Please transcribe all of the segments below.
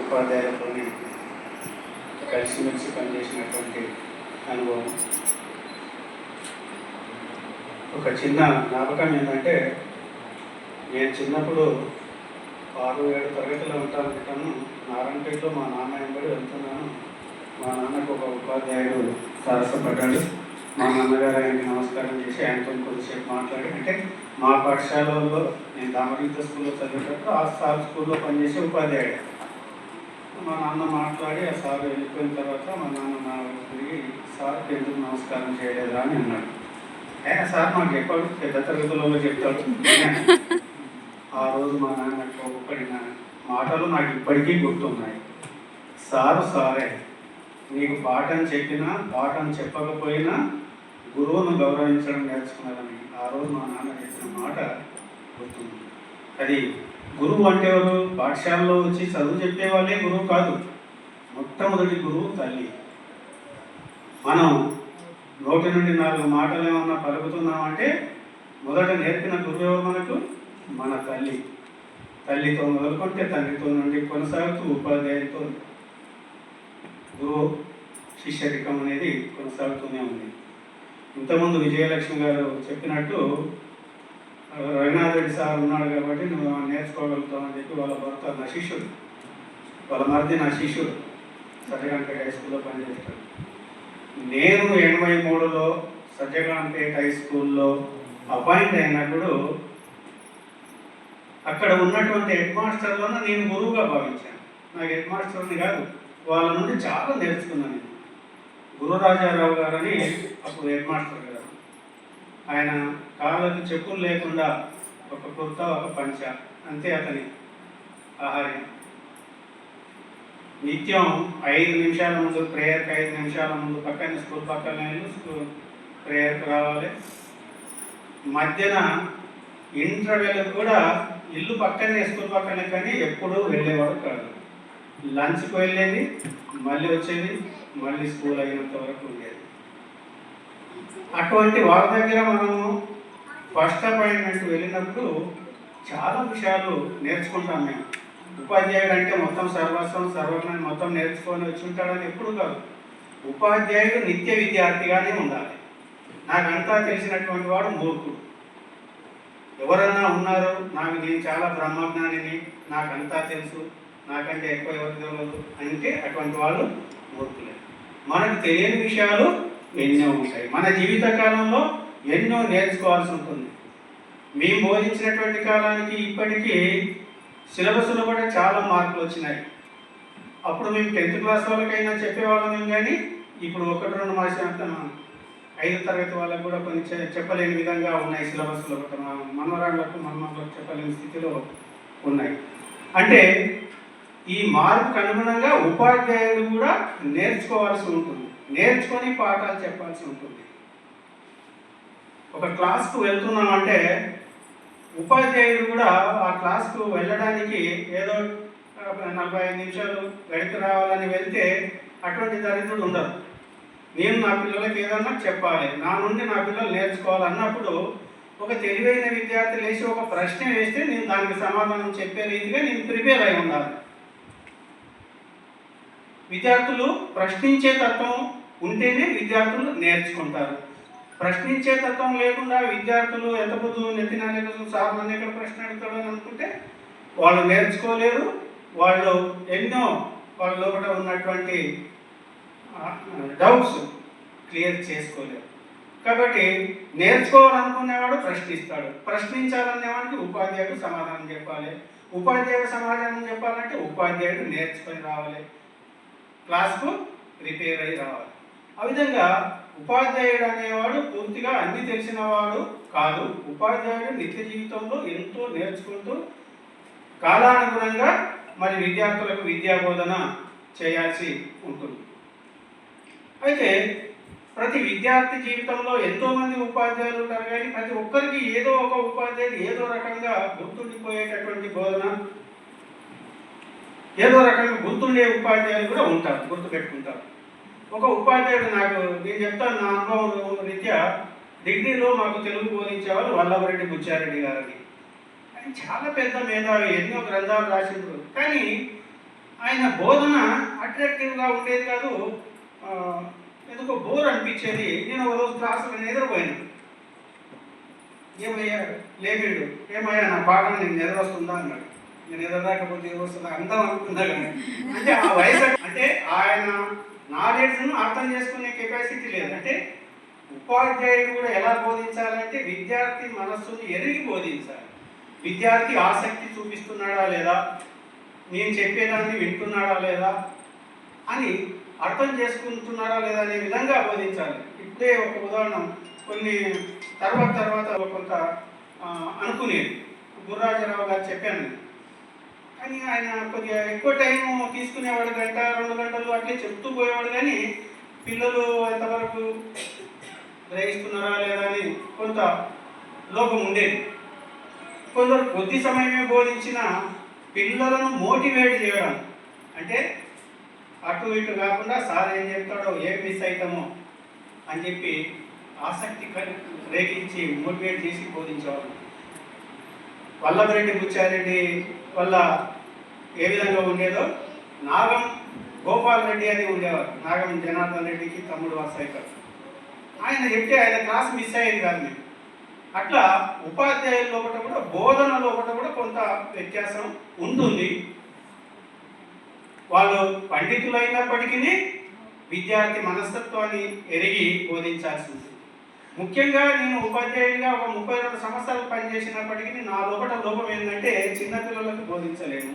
ఉపాధ్యాయులతో కలిసిమెలిసి పనిచేసినటువంటి అనుభవం. ఒక చిన్న జ్ఞాపకం ఏంటంటే, నేను చిన్నప్పుడు 6-7 తరగతిలో ఉంటాను. నారాయణపేటలో మా నాన్న వెంబడి వెళ్తున్నాను. మా నాన్నకు ఒక ఉపాధ్యాయుడు తారసపడ్డాడు. మా నాన్నగారు ఆయనకి నమస్కారం చేసి ఆయనతో కొద్దిసేపు మాట్లాడి, అంటే మా పాఠశాలలో నేను దామరీత స్కూల్లో చదివేటప్పుడు ఆ సార్ స్కూల్లో పనిచేసే ఉపాధ్యాయుడు. మా నాన్న మాట్లాడి ఆ సార్ వెళ్ళిపోయిన తర్వాత మా నాన్న నా తిరిగి సార్కి ఎందుకు నమస్కారం చేయలేదా అని అన్నాడు. సార్ నాకు చెప్పాడు, పెద్ద తరగతులలో చెప్తాడు. ఆ రోజు మా నాన్న కోపపడిన మాటలు నాకు ఇప్పటికీ గుర్తున్నాయి. సారే, నీకు పాఠం చెప్పినా పాఠం చెప్పకపోయినా గురువును గౌరవించడం నేర్చుకున్నారని ఆ రోజు మా నాన్న చెప్పిన మాట గుర్తుంది. అది గురువు అంటే ఎవరు? పాఠశాలలో వచ్చి చదువు చెప్పేవాళ్ళే గురువు కాదు. మొట్టమొదటి గురువు తల్లి. మనం నోటి నుండి 4 మాటలు ఏమన్నా పలుకుతున్నామంటే మొదట నేర్పిన గురువు ఎవరు మనకు? మన తల్లి. తల్లితో మొదలుకుంటే తండ్రితో నుండి కొనసాగుతూ ఉపాధ్యాయులతో గురువు శిష్యరికం అనేది కొనసాగుతూనే ఉంది. ఇంతకుముందు విజయలక్ష్మి గారు చెప్పినట్టు రఘునాథ్ రెడ్డి సార్ ఉన్నాడు కాబట్టి నువ్వు నేర్చుకోగలుగుతావు అని చెప్పి వాళ్ళ భర్త నా శిష్యుడు, వాళ్ళ మరిది నా శిష్యుడు, సత్యకాంతపేట హై స్కూల్లో పనిచేస్తాడు. నేను 83లో సత్యకాంతపేట హై స్కూల్లో అపాయింట్ అయినప్పుడు అక్కడ ఉన్నటువంటి హెడ్ మాస్టర్లను నేను గురువుగా భావించాను. నాకు హెడ్ మాస్టర్ని కాదు, వాళ్ళ నుండి చాలా నేర్చుకున్నాను. నేను గురురాజారావు గారని అప్పుడు హెడ్ మాస్టర్ గారు. ఆయన కాళ్ళకు చెప్పులు లేకుండా ఒక కుర్తా ఒక పంచ అంతే అతని ఆహార్యం. నిత్యం 5 నిమిషాల ముందు ప్రేయర్కి 5 నిమిషాల ముందు పక్కన స్కూల్ పక్కన ప్రేయర్కి రావాలి. మధ్యన ఇంటర్వెల్ కూడా ఇల్లు పక్కనే స్కూల్ పక్కనే, కానీ ఎప్పుడూ వెళ్ళేవాడు కాదు. లంచ్కి వెళ్ళేది, మళ్ళీ వచ్చేది, మళ్ళీ స్కూల్ అయినంత వరకు ఉండేది. అటువంటి వారి దగ్గర మనము ఫస్ట్ అపాయింట్మెంట్ వెళ్ళినప్పుడు చాలా విషయాలు నేర్చుకుంటాం. మేము ఉపాధ్యాయుడు అంటే మొత్తం సర్వజ్ఞానం మొత్తం నేర్చుకొని వచ్చి ఉంటాడని ఎప్పుడు కాదు. ఉపాధ్యాయుడు నిత్య విద్యార్థిగానే ఉండాలి. నాకంతా తెలిసినటువంటి వాడు మూర్ఖుడు. ఎవరన్నా ఉన్నారు నేను చాలా బ్రహ్మజ్ఞానిని, నాకంతా తెలుసు, నాకంటే ఎక్కువ ఎవరు తెలియదు అంటే అటువంటి వాళ్ళు మూర్ఖులే. మనకు తెలియని విషయాలు ఎన్నో ఉంటాయి. మన జీవిత కాలంలో ఎన్నో నేర్చుకోవాల్సి ఉంటుంది. మేము బోధించినటువంటి కాలానికి ఇప్పటికీ సిలబస్లో కూడా చాలా మార్పులు వచ్చినాయి. అప్పుడు మేము 10th క్లాస్ వాళ్ళకైనా చెప్పేవాళ్ళం, కానీ ఇప్పుడు 1-2 మాసాలు 5వ తరగతి వాళ్ళకు కూడా కొన్ని చెప్పలేని విధంగా ఉన్నాయి. సిలబస్లో మనవరాళ్ళకు చెప్పలేని స్థితిలో ఉన్నాయి. అంటే ఈ మార్పుకు అనుగుణంగా ఉపాధ్యాయుడు కూడా నేర్చుకోవాల్సి ఉంటుంది, నేర్చుకొని పాఠాలు చెప్పాల్సి ఉంటుంది. ఒక క్లాస్కు వెళ్తున్నామంటే ఉపాధ్యాయుడు కూడా ఆ క్లాస్కు వెళ్ళడానికి ఏదో 45 నిమిషాలు గడిపి రావాలని వెళ్తే అటువంటి దరిద్రుడు ఉండదు. నేను నా పిల్లలకి ఏదన్నా చెప్పాలి, నా నుండి నా పిల్లలు నేర్చుకోవాలి అన్నప్పుడు ఒక తెలివైన విద్యార్థి లేచి ఒక ప్రశ్న వేస్తే నేను దానికి సమాధానం చెప్పే రీతిగా నేను ప్రిపేర్ అయి ఉండాలి. విద్యార్థులు ప్రశ్నించే తత్వం ఉంటేనే విద్యార్థులు నేర్చుకుంటారు. ప్రశ్నించే తత్వం లేకుండా విద్యార్థులు ఎంత పొద్దు నెత్తినాలేదు సార్ నన్ను ఎక్కడ ప్రశ్న అడుగుతాడు అని అనుకుంటే వాళ్ళు నేర్చుకోలేరు. వాళ్ళు ఎన్నో వాళ్ళ లోపల ఉన్నటువంటి డౌట్స్ క్లియర్ చేసుకోలేరు. కాబట్టి నేర్చుకోవాలనుకునేవాడు ప్రశ్నిస్తాడు, ప్రశ్నించాలనేవాడికి ఉపాధ్యాయుడు సమాధానం చెప్పాలి. ఉపాధ్యాయుడు సమాధానం చెప్పాలంటే ఉపాధ్యాయుడు నేర్చుకొని రావాలి, క్లాస్కు ప్రిపేర్ అయ్యి రావాలి. ఆ విధంగా ఉపాధ్యాయుడు అనేవాడు పూర్తిగా అన్ని తెలిసిన వాడు కాదు. ఉపాధ్యాయుడు నిత్య జీవితంలో ఎంతో నేర్చుకుంటూ కాలానుగుణంగా మరి విద్యార్థులకు విద్యా బోధన చేయాల్సి ఉంటుంది. అయితే ప్రతి విద్యార్థి జీవితంలో ఎంతోమంది ఉపాధ్యాయులు ఉంటారు, కానీ ప్రతి ఒక్కరికి ఏదో ఒక ఉపాధ్యాయుడు ఏదో రకంగా గుర్తుండిపోయేటటువంటి బోధన, ఏదో రకంగా గుర్తుండే ఉపాధ్యాయులు కూడా ఉంటారు, గుర్తుపెట్టుకుంటారు. ఒక ఉపాధ్యాయుడు నేను చెప్తాను నా అనుభవం రీత్యా, డిగ్రీలో మాకు తెలుగు బోధించేవారు వల్లభరెడ్డి బుచ్చారెడ్డి గారని. ఆయన చాలా పెద్ద మేధావి, ఎన్నో గ్రంథాలు రాసిండ్రు. కానీ ఆయన బోధన అట్రాక్టివ్గా ఉండేది కాదు, ఎందుకో బోర్ అనిపించేది. నేను ఒక రోజు క్లాసులో నిద్రపోయాను. ఏమయ్యా లేపేడు, ఏమయ్యా నా పాఠం నీకు నిద్ర వస్తుందా అన్నాడు. నేను నిద్ర రాకపోతే ఏదో వస్తుందా అందం అనుకుందా కానీ, అంటే ఆ వయసు అంటే ఆయన నాలెడ్జ్ను అర్థం చేసుకునే కెపాసిటీ లేదు. అంటే ఉపాధ్యాయుడు కూడా ఎలా బోధించాలంటే విద్యార్థి మనస్సును ఎరిగి బోధించాలి. విద్యార్థి ఆసక్తి చూపిస్తున్నాడా లేదా, నేను చెప్పేదాన్ని వింటున్నాడా లేదా అని అర్థం చేసుకుంటున్నారా లేదా అనే విధంగా బోధించాలి. ఇప్పుడే ఒక ఉదాహరణ, కొన్ని తర్వాత కొంత అనుకునేది గుర్రాజరావు గారు చెప్పాను. కానీ ఆయన కొద్దిగా ఎక్కువ టైం తీసుకునేవాడు, 1-2 గంటలు అట్లే చెప్తూ పోయేవాడు. కానీ పిల్లలు ఎంతవరకు గ్రహిస్తున్నారా లేదా అని కొంత లోపం ఉండేది. కొందరు కొద్ది సమయమే బోధించిన పిల్లలను మోటివేట్ చేయడం, అంటే అటు ఇటు కాకుండా సార్ ఏం చెప్తాడో ఏం మిస్ అవుతామో అని చెప్పి ఆసక్తి రేకించి మోటివేట్ చేసి బోధించేవారు. వల్లభరెడ్డి బుచ్చారెడ్డి వల్ల ఏ విధంగా ఉండేదో నాగం గోపాల్ రెడ్డి అని ఉండేవారు. నాగం జనార్దన్ రెడ్డికి తమ్ముడు వస్తాయికారు. ఆయన చెప్తే ఆయన క్లాస్ మిస్ అయ్యేది కాదు మేము. అట్లా ఉపాధ్యాయుల లోపల కూడా బోధన లోపల కూడా కొంత వ్యత్యాసం ఉంటుంది. వాళ్ళు పండితులైనప్పటికీ విద్యార్థి మనస్తత్వాన్ని ఎరిగి బోధించాల్సి ఉంటుంది. ముఖ్యంగా నేను ఉపాధ్యాయుడిగా ఒక 32 సంవత్సరాలు పనిచేసినప్పటికీ నా లోపం ఏంటంటే చిన్నపిల్లలకు బోధించలేను.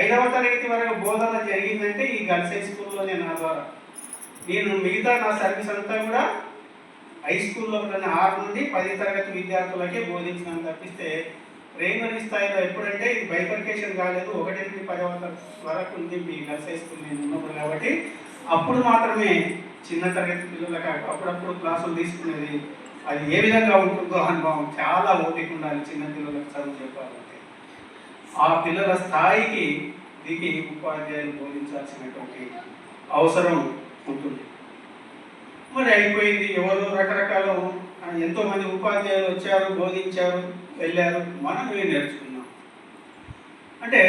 5వ తరగతి వరకు బోధన జరిగిందంటే ఈ గర్ల్స్ హై స్కూల్లోనే నా ద్వారా. నేను మిగతా నా సర్వీస్ అంతా కూడా హై స్కూల్లో 6 నుండి 10 తరగతి విద్యార్థులకే బోధించినాను తప్పిస్తే ప్రైమరీ స్థాయిలో ఎప్పుడంటే ఇది బైఫర్కేషన్ కాలేదు, 1 నుండి 10వ వరకు ఉంది మీ గర్ల్స్ హై స్కూల్ నేను ఉన్నప్పుడు. కాబట్టి అప్పుడు మాత్రమే చిన్న తరగతి పిల్లలకు అప్పుడప్పుడు క్లాసులు తీసుకునేది. అది ఏ విధంగా ఉంటుందో అనుభవం, చాలా ఓపిక ఉండాలి చిన్న పిల్లలకు చదువు చెప్పాలంటే. ఆ పిల్లల స్థాయికి దిగి ఉపాధ్యాయులు బోధించాల్సినటువంటి అవసరం ఉంటుంది. మరి అయిపోయింది, ఎవరు రకరకాల ఎంతోమంది ఉపాధ్యాయులు వచ్చారు, బోధించారు, వెళ్ళారు, మనం ఏం నేర్చుకున్నాం అంటే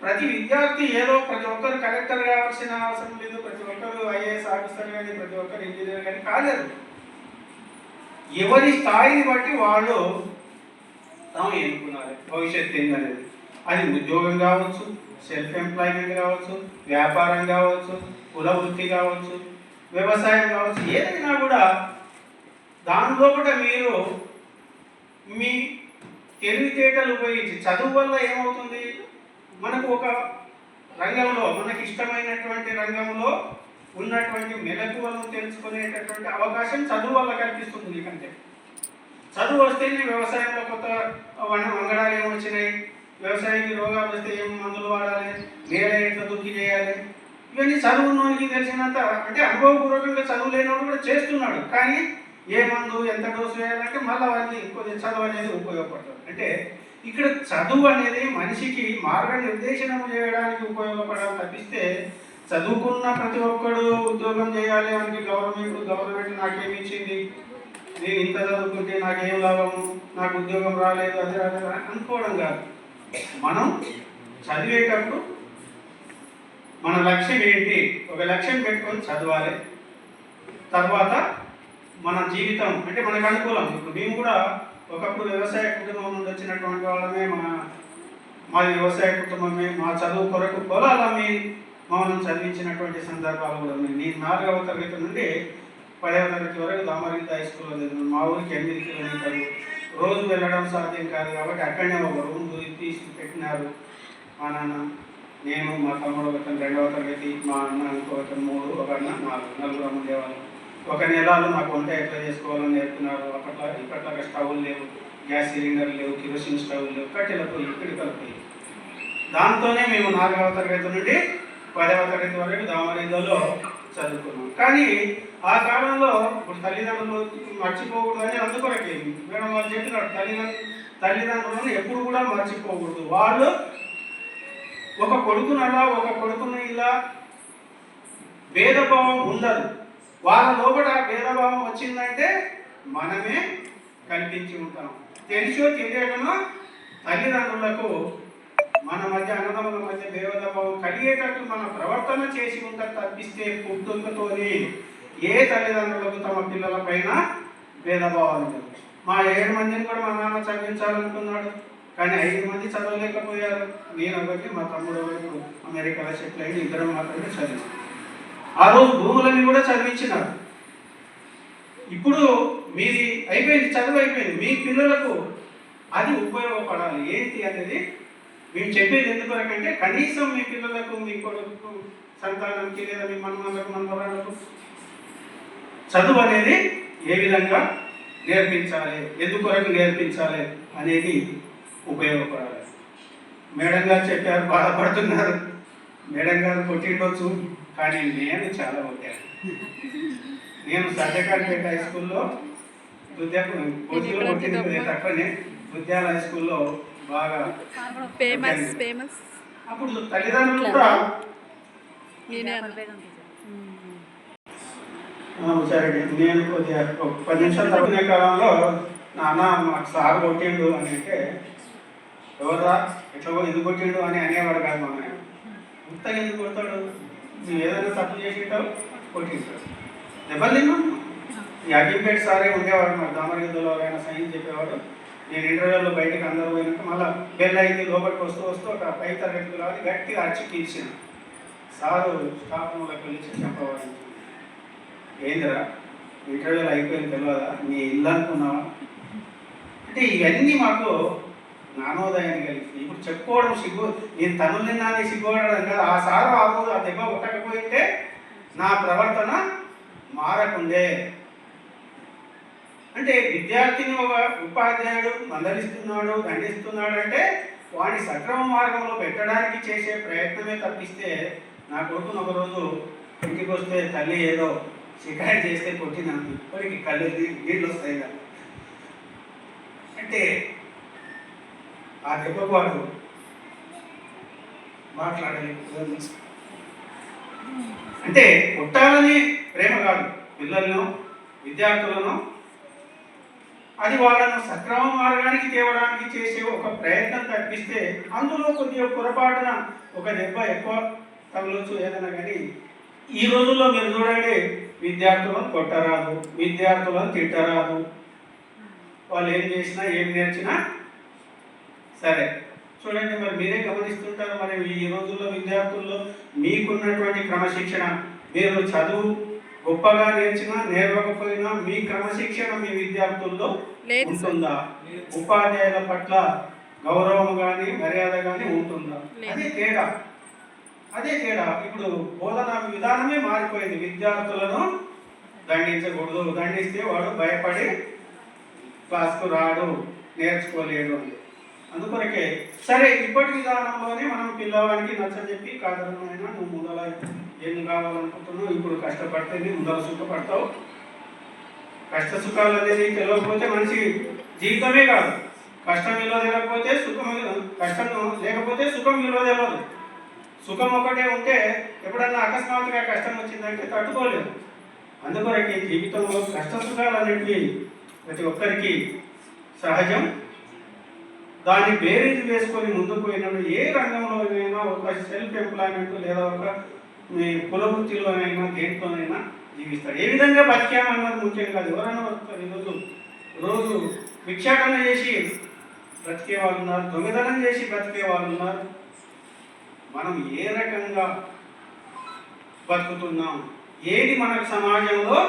ప్రతి విద్యార్థి ప్రతి ఒక్కరు కలెక్టర్ కావాల్సిన అవసరం లేదు, ప్రతి ఒక్కరు ఐఏఎస్ ఆఫీసర్ కానీ, ప్రతి ఒక్కరు ఇంజనీర్ కానీ కాలేదు. ఎవరి స్థాయిని బట్టి వాళ్ళు తాము ఎన్నుకున్నారు భవిష్యత్తు ఏందనేది. అది ఉద్యోగం కావచ్చు, సెల్ఫ్ ఎంప్లాయ్మెంట్ కావచ్చు, వ్యాపారం కావచ్చు, కుల వృత్తి కావచ్చు, వ్యవసాయం కావచ్చు, ఏదైనా కూడా దానిలో కూడా మీరు మీ తెలివితేటలు ఉపయోగించి చదువు వల్ల ఏమవుతుంది, మనకు ఒక రంగంలో మనకి ఇష్టమైనటువంటి రంగంలో ఉన్నటువంటి మెలకువలను తెలుసుకునేటటువంటి అవకాశం చదువు వల్ల కల్పిస్తుంది. ఎందుకంటే చదువు వస్తేనే వ్యవసాయంలో కొత్త వంగడాలు ఏమొచ్చినాయి, వ్యవసాయానికి రోగాలు వస్తే ఏం మందులు వాడాలి, నేల ఎట్లా దుక్కి చేయాలి, ఇవన్నీ చదువున్నోనికి తెలిసినంత, అంటే అనుభవపూర్వకంగా చదువు లేనివాడు కూడా చేస్తున్నాడు. కానీ ఏ మందు ఎంత డోసు వేయాలంటే మళ్ళీ వాళ్ళని కొద్దిగా చదువు అనేది ఉపయోగపడుతుంది. అంటే ఇక్కడ చదువు అనేది మనిషికి మార్గనిర్దేశనం చేయడానికి ఉపయోగపడాలి తప్పిస్తే చదువుకున్న ప్రతి ఒక్కడు ఉద్యోగం చేయాలి అని గవర్నమెంట్ నాకేమి ఇచ్చింది, నేను ఇంత చదువుకుంటే నాకేం లాభము, నాకు ఉద్యోగం రాలేదు, అది రాలేదు అనుకోవడం కాదు. మనం చదివేటప్పుడు మన లక్ష్యం ఏంటి, ఒక లక్ష్యం పెట్టుకొని చదవాలి. తర్వాత మన జీవితం అంటే మనకు అనుకూలం. ఇప్పుడు మేము కూడా ఒకప్పుడు వ్యవసాయ కుటుంబం నుండి వచ్చినటువంటి వాళ్ళమే, మాది వ్యవసాయ కుటుంబమే, మా చదువు కొరకు పొలాలమ్మి మమ్మల్ని చదివించినటువంటి సందర్భాలు కూడా ఉన్నాయి. నేను 4వ తరగతి నుండి 10వ తరగతి వరకు దామరింత హై స్కూల్లో చదివాను. మా ఊరికి 8 కిలోమీటర్లు, రోజు వెళ్ళడం సాధ్యం కాదు కాబట్టి అక్కడనే ఒక రూమ్ తీసి పెట్టినారు మా నాన్న. నేను, మా తమ్ముడు ఒకతను 2వ తరగతి, మా అన్న ఇంకొకతను 3, ఒక అన్న 4, నలుగురం ఉండేవాళ్ళు. ఒక నెలలో నాకు వంట ఎట్లా చేసుకోవాలని నేర్పుతున్నారు. ఇప్పట్లాగా స్టవ్లు లేవు, గ్యాస్ సిలిండర్లు లేవు, కిరోసిన్ స్టవ్లు లేవు, కట్టెల పొయ్యి, పిడికల పొయ్యి. దాంతోనే మేము 4వ తరగతి నుండి 10వ తరగతి వరకు దామరిందలో చదువుకున్నాం. కానీ ఆ కాలంలో ఇప్పుడు తల్లిదండ్రులు మర్చిపోకూడదు అని అందుకొరకే మేడం వాళ్ళు చెప్పినారు, తల్లిదండ్రులను ఎప్పుడు కూడా మర్చిపోకూడదు. వాళ్ళు ఒక కొడుకుని ఇలా భేదభావం ఉండదు. వాళ్ళ లోపల భేదభావం వచ్చిందంటే మనమే కల్పించి ఉంటాం. తెలిసో తెలియకనో తల్లిదండ్రులకు మన మధ్య అన్నదమ్ముల మధ్య భేదభావం కలిగేటట్టు మన ప్రవర్తన చేసి ఉంటారు తప్పిస్తే పుట్టుకతోని ఏ తల్లిదండ్రులకు తమ పిల్లల పైన భేదభావాలు లేవు. మా 7 మందిని కూడా మా నాన్న చదివించాలనుకున్నాడు, కానీ 5 మంది చదవలేకపోయారు. నేను ఒకటి, మా తమ్ముడు ఒకటి అమెరికాలో సెటిల్ అయ్యి, ఇద్దరం మాత్రమే చదివాం. ఆ రోజు భూములన్నీ కూడా చదివించినారు. ఇప్పుడు మీది అయిపోయింది, చదువు అయిపోయింది, మీ పిల్లలకు అది ఉపయోగపడాలి. ఏంటి అనేది మేము చెప్పేది ఎందుకంటే కనీసం మీ పిల్లలకు, మీ కొడుకు సంతానానికి లేదా మీ మనవలకు మనవరాలకు చదువు అనేది ఏ విధంగా నేర్పించాలి, ఎందుకొరకు నేర్పించాలి అనేది ఉపయోగపడాలి. మేడం గారు చెప్పారు, బాధపడుతున్నారు. మేడం గారు కొట్టిండొచ్చు, కానీ నేను చాలా కొట్టాను. నేను సత్యకారిపేట హై స్కూల్లో కోచిలో కొట్టింది తక్కువనే, ముత్యాల హై స్కూల్లో బాగా ఫేమస్. అప్పుడు తల్లిదండ్రులు కూడా సరే, నేను కొద్దిగా 10 నిమిషాలు తగ్గిన కాలంలో నాన్న మాకు సార్ కొట్టిండు అని అంటే, ఎవర్రా ఎట్లా ఎందుకు కొట్టిండు అని అనేవాడు కాదు. మా ఇంతగా ఎందుకు కొడతాడు, నువ్వు ఏదైనా తప్పు చేసింటావు కొట్టింటాడు. దెబ్బలు తిన్నాం. ఈ అగ్గిపేట సారే ఉండేవాడు, మరి దామరగిద్దలో ఆయన సైన్స్ చెప్పేవాడు. నేను ఇంటర్వ్యూలో బయటకు అందరూ పోయినాక మళ్ళీ బెల్ అయింది, లోపలికి వస్తూ ఒక 5 తరగతి కాబట్టి గట్టిగా అరిచి తీర్చిన సారు స్టాఫ్ రూమ్లోకి వెళ్ళి చెప్పవాడు, ఏందిరా ఇంటర్వ్యూలో అయిపోయింది తెలియదా, నీ ఇల్లు అనుకున్నావా అంటే ఇవన్నీ మాకు జ్ఞానోదయాన్ని కలిగింది. ఇప్పుడు చెప్పుకోవడం సిగ్గు, నేను తను నిన్నానే సిగ్గుపడడం కదా. ఆ సారు ఆ రోజు ఆ దెబ్బ కొట్టకపోయింటే నా ప్రవర్తన మారకుండే. అంటే విద్యార్థిని ఒక ఉపాధ్యాయుడు మందలిస్తున్నాడు, దండిస్తున్నాడు అంటే వాడిని సక్రమ మార్గంలో పెట్టడానికి చేసే ప్రయత్నమే తప్పిస్తే, నా కొడుకును ఒకరోజు ఇంటికి వస్తే తల్లి ఏదో షికాయత్ చేస్తే కొట్టినా ఇప్పటికి కళ్ళు నీళ్ళు వస్తాయి కదా అంటే ఆ దెబ్బకు వాడు మాట్లాడలేదు. అంటే కొట్టాలని ప్రేమ కాదు, పిల్లలను విద్యార్థులను అది వాళ్ళను సక్రమ మార్గానికి తేవడానికి చేసే ఒక ప్రయత్నం తప్పిస్తే, అందులో కొద్దిగా పొరపాటున ఒక దెబ్బ ఎక్కువ తగలొచ్చు ఏదైనా. కానీ ఈ రోజుల్లో మీరు చూడండి, విద్యార్థులను కొట్టరాదు, విద్యార్థులను తిట్టరాదు, వాళ్ళు ఏం చేసినా ఏం నేర్చినా సరే. చూడండి, మరి మీరే గమనిస్తుంటారు. మరి ఈ రోజుల్లో విద్యార్థుల్లో మీకున్నటువంటి క్రమశిక్షణ, మీరు చదువు గొప్పగా నేర్చినా నేర్వకపోయినా మీ క్రమశిక్షణ మీ విద్యార్థుల్లో ఉంటుందా? ఉపాధ్యాయుల పట్ల గౌరవం కానీ మర్యాద కానీ ఉంటుందా? అదే తేడా. ఇప్పుడు బోధన విధానమే మారిపోయింది. విద్యార్థులను దండించకూడదు, దండిస్తే వాడు భయపడి క్లాస్కు రాడు, నేర్చుకోలేడు అని. అందుకొరకే సరే, ఇప్పటి విధానంలోనే మనం పిల్లవాడికి నచ్చజెప్పి, కాదనైనా నువ్వు ముందల ఏం కావాలనుకుంటున్నావు, ఇప్పుడు కష్టపడితే ముందర సుఖపడతావు. కష్ట సుఖాలు అనేది తెలియకపోతే మనిషి జీవితమే కాదు. కష్టం విలువ తెలియకపోతే కష్టం లేకపోతే సుఖం విలువ తెలియదు. సుఖం ఒకటే ఉంటే ఎప్పుడన్నా అకస్మాత్తుగా కష్టం వచ్చిందంటే తట్టుకోలేదు. అందుకొరకే జీవితంలో కష్ట సుఖాలు అనేవి ప్రతి ఒక్కరికి సహజం. దాన్ని బేరీజు వేసుకొని ముందుకు పోయినప్పుడు ఏ రంగంలోనైనా, ఒక సెల్ఫ్ ఎంప్లాయ్మెంట్ లేదా ఒక కులవృత్తిలోనైనా దేంట్లోనైనా జీవిస్తాడు. ఏ విధంగా బతికామన్నది ముఖ్యం కాదు. ఎవరైనా వస్తారు, రోజు భిక్షాటన చేసి బ్రతికే వాళ్ళు ఉన్నారు, దొంగతనం చేసి బ్రతికే వాళ్ళు ఉన్నారు. మనం ఏ రకంగా బతుకుతున్నాం, ఏది మనకు సమాజంలో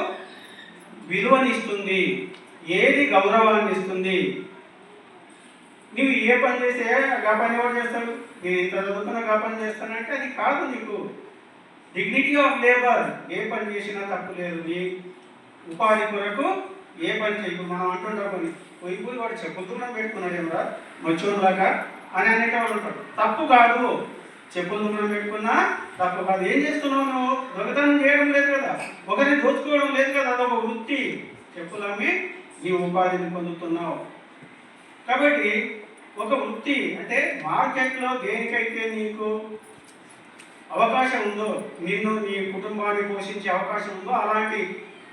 విలువనిస్తుంది, ఏది గౌరవాన్ని ఇస్తుంది. నువ్వు ఏ పని చేస్తే ఆ పని ఎవరు చేస్తాడు, నేను ఇంత చదువుకున్నా ఆ పని చేస్తానంటే అది కాదు. నీకు డిగ్నిటీ ఆఫ్ లేబర్, ఏ పని చేసినా తప్పు లేదు. నీ ఉపాధి కొరకు ఏ పని చేయకు. మనం అంటుంటాం, పని పోయి వాడు చెప్పులు పెట్టుకున్నాడు ఏమరా మచ్చోళ్ళలాగా అని అనేటవాడు ఉంటాడు. తప్పు కాదు, చెప్పులు దుకాణం పెట్టుకున్నా తప్పు కాదు. ఏం చేస్తున్నావు నువ్వు? దొంగతనం చేయడం లేదు కదా, ఒకరిని దోచుకోవడం లేదు కదా, అదొక వృత్తి. చెప్పులమ్మి నీ ఉపాధిని పొందుతున్నావు. కాబట్టి ఒక వృత్తి అంటే మార్కెట్లో దేనికైతే నీకు అవకాశం ఉందో, నిన్ను నీ కుటుంబాన్ని పోషించే అవకాశం ఉందో అలాంటి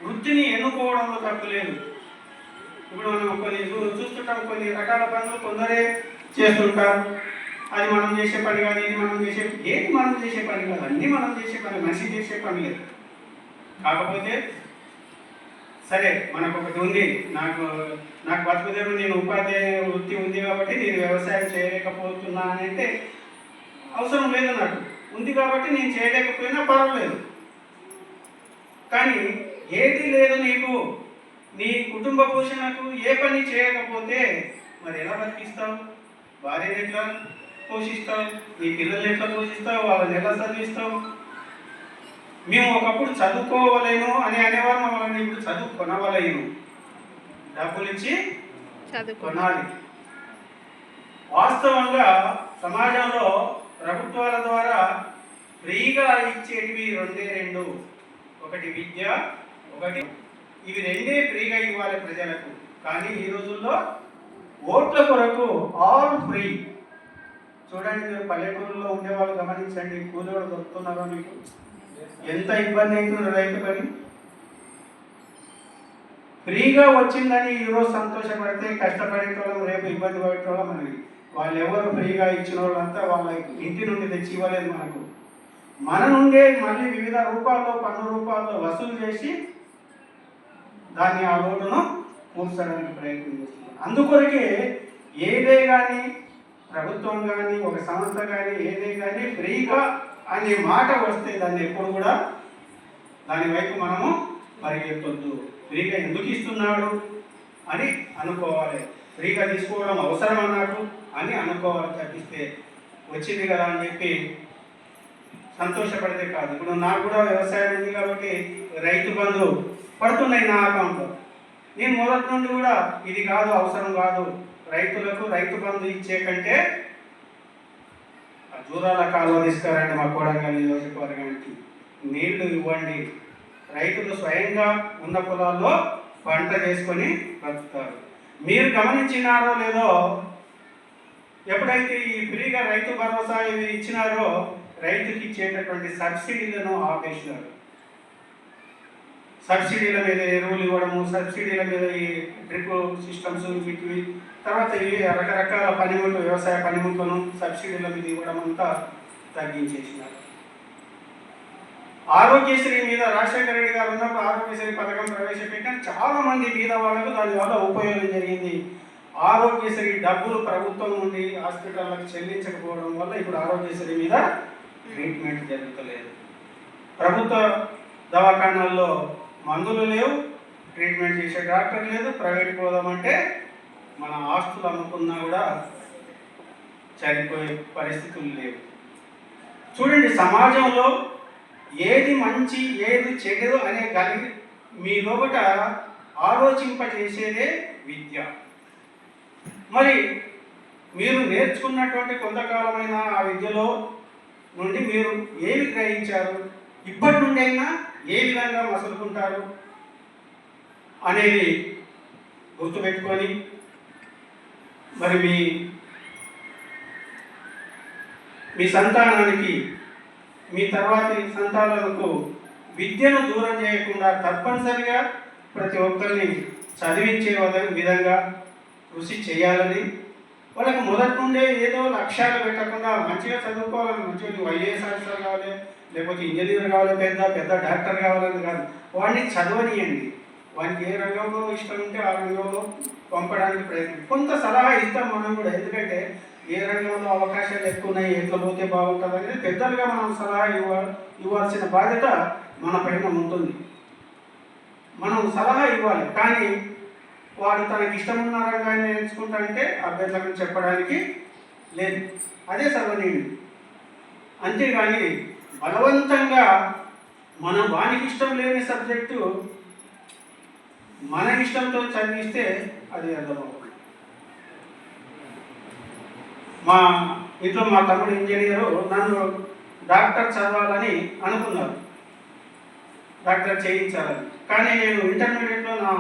వృత్తిని ఎన్నుకోవడంలో తప్పలేదు. ఇప్పుడు మనం కొన్ని చూస్తుంటాం, కొన్ని రకాల పనులు కొందరే చేస్తుంటారు, అది మనం చేసే పని కాదు, ఇది మనం చేసే ఏది మనం చేసే పని కాదు, అన్నీ మనం చేసే పని, మనిషి చేసే పని లేదు. కాకపోతే సరే మనకు ఒకటి ఉంది, నాకు బతుకుదేరు, నేను ఉపాధ్యాయ వృత్తి ఉంది కాబట్టి నేను వ్యవసాయం చేయలేకపోతున్నా అని అంటే అవసరం లేదు, నాకు ఉంది కాబట్టి నేను చేయలేకపోయినా పర్వాలేదు. కానీ ఏది లేదు నీకు, నీ కుటుంబ పోషణకు ఏ పని చేయకపోతే మరి ఎలా బతికిస్తావు? భార్యను ఎట్లా పోషిస్తావు? నీ పిల్లల్ని ఎట్లా పోషిస్తావు? వాళ్ళని ఎలా చదివిస్తావు? మేము ఒకప్పుడు చదువుకోవలేను అని అనేవారు, వాళ్ళని ఇప్పుడు చదువు కొనవలేను, డబ్బులు ఇచ్చి కొనాలి. వాస్తవంగా సమాజంలో ప్రభుత్వాల ద్వారా ఫ్రీగా ఇచ్చేటివి రెండు, ఒకటి విద్య, ఒకటి ఇవి రెండే ఫ్రీగా ఇవ్వాలి ప్రజలకు. కానీ ఈ రోజుల్లో ఓట్ల కొరకు ఆల్ ఫ్రీ. చూడండి, మీరు పల్లెటూరులో ఉండేవాళ్ళు గమనించండి, కూలీలు దొరుకుతున్నారో మీకు ఎంత ఇబ్బంది అవుతుంది రైతు పని. ఫ్రీగా వచ్చిందని ఈరోజు సంతోషపడితే కష్టపడేటోళ్ళం రేపు ఇబ్బంది పడేటోళ్ళం. మనకి వాళ్ళు ఎవరు ఫ్రీగా ఇచ్చిన వాళ్ళంతా వాళ్ళ ఇంటి నుండి తెచ్చి ఇవ్వలేదు మనకు. మన నుండే మళ్ళీ వివిధ రూపాల్లో, పన్ను రూపాల్లో వసూలు చేసి దాన్ని ఆ లోటును పూడ్చడానికి ప్రయత్నం చేస్తున్నారు. అందుకొరకే ఏదే కానీ ప్రభుత్వం కానీ ఒక సంస్థ కానీ ఏదే కానీ ఫ్రీగా అనే మాట వస్తే దాన్ని ఎప్పుడు కూడా దాని వైపు మనము పరిగెత్తొద్దు. ఫ్రీగా ఎందుకు ఇస్తున్నాడు అని అనుకోవాలి, ఫ్రీగా తీసుకోవడం అవసరం అన్నాడు అని అనుకోవాలి తప్పిస్తే వచ్చింది కదా అని చెప్పి సంతోషపడితే కాదు. ఇప్పుడు నాకు కూడా వ్యవసాయం ఉంది కాబట్టి రైతు బంధు పడుతున్నాయి నా అకౌంట్లో. నేను మొదటి నుండి కూడా ఇది కాదు, అవసరం కాదు, రైతులకు రైతు బంధు ఇచ్చే కంటే జూరాల కాలువ తీసుకురండి మా కోడంగల్ నియోజకవర్గానికి, నీళ్లు ఇవ్వండి, రైతులు స్వయంగా ఉన్న పొలాల్లో పంట చేసుకొని బ్రతుకుతారు. మీరు గమనించినారో లేదో, ఎప్పుడైతే ఈ ఫ్రీగా రైతు భరోసా ఇవి ఇచ్చినారో రైతుకి ఇచ్చేటటువంటి సబ్సిడీలను ఆపేసినారు. సబ్సిడీల మీద ఎరువులు ఇవ్వడము, సబ్సిడీల మీద ఈ డ్రిప్ సిస్టమ్స్ వీటివి, తర్వాత ఇవి రకరకాల పనిముట్లు, వ్యవసాయ పనిముట్లను సబ్సిడీల మీద ఇవ్వడం అంతా తగ్గించేసినారు. ఆరోగ్యశ్రీ మీద రాజశేఖర రెడ్డి గారు ఉన్నప్పుడు ఆరోగ్యశ్రీ పథకం ప్రవేశపెట్టిన చాలా మంది బీద వాళ్ళకు దానివల్ల ఉపయోగం జరిగింది. ఆరోగ్యశ్రీ డబ్బులు ప్రభుత్వం నుండి హాస్పిటళ్ళకు చెల్లించకపోవడం వల్ల ఇప్పుడు ఆరోగ్యశ్రీ మీద ట్రీట్మెంట్ జరుగుతలేదు. ప్రభుత్వ దవాఖానాల్లో మందులు లేవు, ట్రీట్మెంట్ చేసే డాక్టర్ లేదు. ప్రైవేట్ పోదామంటే మన ఆస్తులు అమ్ముకున్నా కూడా చనిపోయే పరిస్థితులు లేవు. చూడండి, సమాజంలో ఏది మంచి ఏది చెడు అనే కలిగి మీ లోపల ఆలోచింపజేసేదే విద్య. మరి మీరు నేర్చుకున్నటువంటి కొంతకాలమైన ఆ విద్యలో నుండి మీరు ఏమి గ్రహించారు, ఇప్పటి నుండి అయినా ఏ విధంగా మసులుకుంటారు అనేది గుర్తుపెట్టుకొని మరి మీ సంతానానికి, మీ తర్వాతి సంతానాలకు విద్యను దూరం చేయకుండా తప్పనిసరిగా ప్రతి ఒక్కరిని చదివించే విధంగా కృషి చేయాలని, వాళ్ళకి మొదటి నుండే ఏదో లక్ష్యాలు పెట్టకుండా మంచిగా చదువుకోవాలని, మంచిగా ఐఏఎస్ ఆఫీసర్ కావాలి, లేకపోతే ఇంజనీర్ కావాలి, పెద్ద డాక్టర్ కావాలని కాదు, వాడిని చదవనియండి. వానికి ఏ రంగంలో ఇష్టం ఉంటే ఆ రంగంలో పంపడానికి ప్రయత్నం, కొంత సలహా ఇస్తాం మనం కూడా. ఎందుకంటే ఏ రంగంలో అవకాశాలు ఎక్కువ ఉన్నాయి, ఎట్లా పోతే బాగుంటుంది అనేది పెద్దలుగా మనం సలహా ఇవ్వాల్సిన బాధ్యత మన పైన ఉంటుంది. మనం సలహా ఇవ్వాలి, కానీ వాడు తనకి ఇష్టమున్న రంగాన్ని ఎంచుకుంటా అంటే అభ్యర్థులను చెప్పడానికి లేదు. అదే సర్వనీయుడు. అంతేగాని బలవంతంగా వానికి ఇష్టం లేని సబ్జెక్టు మన ఇష్టంతో చదివిస్తే అది అర్థమవుతుంది. మా ఇంట్లో మా తమ్ముడు ఇంజనీరు, నన్ను డాక్టర్ చదవాలని అనుకున్నారు, డాక్టర్ చేయించాలని. కానీ నేను ఇంటర్మీడియట్లో నా